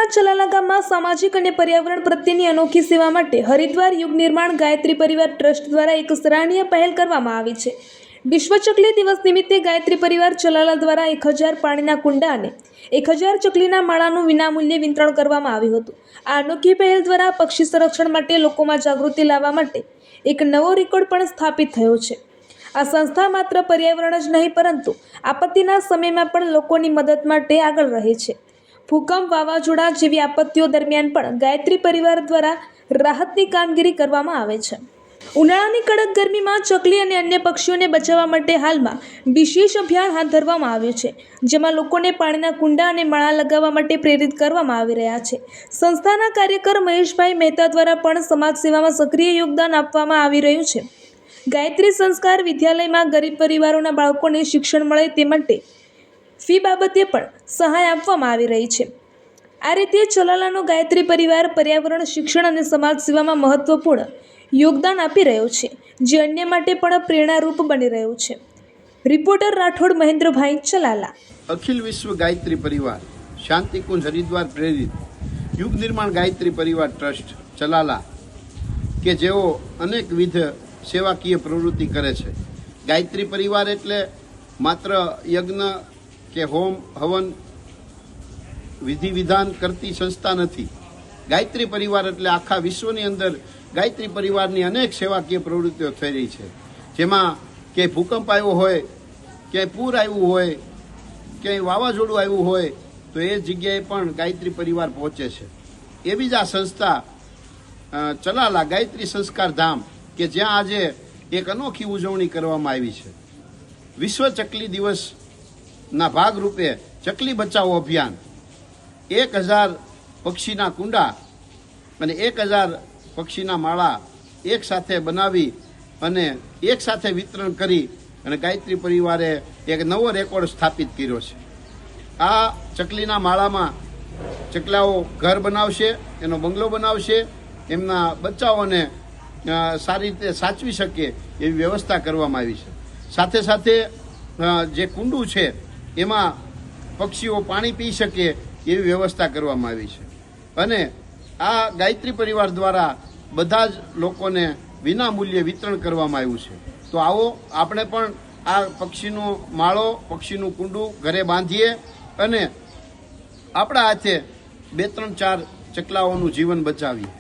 તાલુકાના ચલાલા ગામમાં સામાજિક અને પર્યાવરણ પ્રત્યેની અનોખી સેવા માટે હરિદ્વાર યુગ નિર્માણ ગાયત્રી પરિવાર ટ્રસ્ટ દ્વારા એક સરાહનીય પહેલ કરવામાં આવી છે। વિશ્વ ચકલી દિવસ નિમિત્તે ગાયત્રી પરિવાર ચલાલા દ્વારા 1000 પાણીના કુંડા અને 1000 ચકલીના માળાનું વિનામૂલ્યે વિતરણ કરવામાં આવ્યું હતું। આ અનોખી પહેલ દ્વારા પક્ષી સંરક્ષણ માટે લોકોમાં જાગૃતિ લાવવા માટે એક નવો રેકોર્ડ પણ સ્થાપિત થયો છે। આ સંસ્થા માત્ર પર્યાવરણ જ નહીં પરંતુ આપત્તિના સમયમાં પણ લોકોની મદદ માટે આગળ રહે છે। ભૂકંપ, વાવાઝોડા જેવી આપત્તિઓ દરમિયાન પણ ગાયત્રી પરિવાર દ્વારા રાહતની કામગીરી કરવામાં આવે છે। ઉનાળાની કડક ગરમીમાં ચકલી અને અન્ય પક્ષીઓને બચાવવા માટે હાલમાં વિશેષ અભિયાન હાથ ધરવામાં આવ્યું છે, જેમાં લોકોને પાણીના કુંડા અને માળા લગાવવા માટે પ્રેરિત કરવામાં આવી રહ્યા છે। સંસ્થાના કાર્યકર મહેશભાઈ મહેતા દ્વારા પણ સમાજ સેવામાં સક્રિય યોગદાન આપવામાં આવી રહ્યું છે। ગાયત્રી સંસ્કાર વિદ્યાલયમાં ગરીબ પરિવારોના બાળકોને શિક્ષણ મળે તે માટે ફી બાબતે પણ સહાય આપવામાં આવી રહી છે। આ રીતે ચલાલાનો ગાયત્રી પરિવાર પર્યાવરણ, શિક્ષણ અને સમાજ સેવામાં મહત્વપૂર્ણ યોગદાન આપી રહ્યો છે, જે અન્ય માટે પણ પ્રેરણારૂપ બની રહ્યું છે। રિપોર્ટર રાઠોડ મહેન્દ્રભાઈ, ચલાલા। અખિલ વિશ્વ ગાયત્રી પરિવાર શાંતિકુંજ હરિદ્વાર પ્રેરિત યુગ નિર્માણ ગાયત્રી પરિવાર ટ્રસ્ટ ચલાલા કે જેઓ અનેકવિધ સેવાકીય પ્રવૃત્તિ કરે છે। ગાયત્રી પરિવાર એટલે માત્ર યજ્ઞ કે હોમ હવન વિધિ વિધાન કરતી સંસ્થા નથી। ગાયત્રી પરિવાર એટલે આખા વિશ્વની અંદર ગાયત્રી પરિવારની અનેક સેવાકીય પ્રવૃત્તિઓ થઈ રહી છે, જેમાં ક્યાંય ભૂકંપ આવ્યો હોય, ક્યાંય પૂર આવ્યું હોય, ક્યાંય વાવાઝોડું આવ્યું હોય તો એ જગ્યાએ પણ ગાયત્રી પરિવાર પહોંચે છે। એવી જ આ સંસ્થા ચલાલા ગાયત્રી સંસ્કાર ધામ કે જ્યાં આજે એક અનોખી ઉજવણી કરવામાં આવી છે। વિશ્વ ચકલી દિવસના ભાગરૂપે ચકલી બચાવો અભિયાન 1000 પક્ષીના કુંડા અને 1000 પક્ષીના માળા એક સાથે બનાવી અને એક સાથે વિતરણ કરી અને ગાયત્રી પરિવારે એક નવો રેકોર્ડ સ્થાપિત કર્યો છે। આ ચકલીના માળામાં ચકલાઓ ઘર બનાવશે, એનો બંગલો બનાવશે, એમના બચ્ચાઓને સારી રીતે સાચવી શકે એવી વ્યવસ્થા કરવામાં આવી છે। સાથે સાથે જે કુંડું છે એમાં પક્ષીઓ પાણી પી શકે એવી વ્યવસ્થા કરવામાં આવી છે અને આ ગાયત્રી પરિવાર દ્વારા બધા જ લોકોને વિના મૂલ્યે વિતરણ કરવામાં આવ્યું છે। તો આવો આપણે પણ આ પક્ષીનો માળો, પક્ષીનું કુંડું ઘરે બાંધીએ અને આપણા હાથે 2-3-4 ચકલાઓનું જીવન બચાવીએ।